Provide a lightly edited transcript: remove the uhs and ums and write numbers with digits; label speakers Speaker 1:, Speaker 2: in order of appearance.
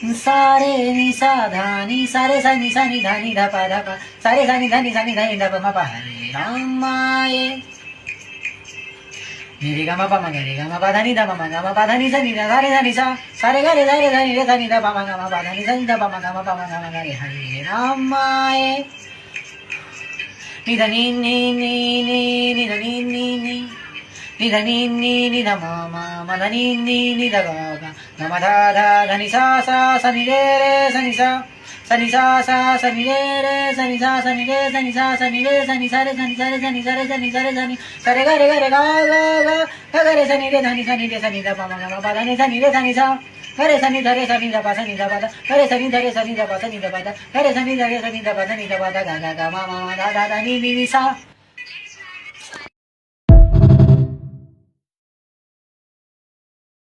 Speaker 1: sa re ni sa dha ni sa re sa ni dha ni dha pa sa re sa ni dha ni dha pa ma pa Hare Rama ye ni re ga ma pa ma ga re ga ma pa dha ni dha pa ma ga ma pa dha ni sa ni dha sa re sa re ga re sa ni re sa ni dha pa ma ga ma pa dha ni sa ni dha pa ma ga ma pa ma ga ma ga re Hare Rama ye ni dha ni dha ni ni dha ni dha ma dha ni dha ga ga ma dha dha ni sa ni re sa ni sa ni re sa ni re sa ni sa ni re sa ni sa re sa ni re sa ni sa re ga re sa ni re dha ni sa ni dha pa ma ga ma pa dha ni sa ni re sa ni sa ga re sa ni dha pa sa ni dha pa dha ga re sa ni dha pa sa ni dha pa dha ga re sa ni dha pa sa ni dha pa dha ga ga ma dha ni sa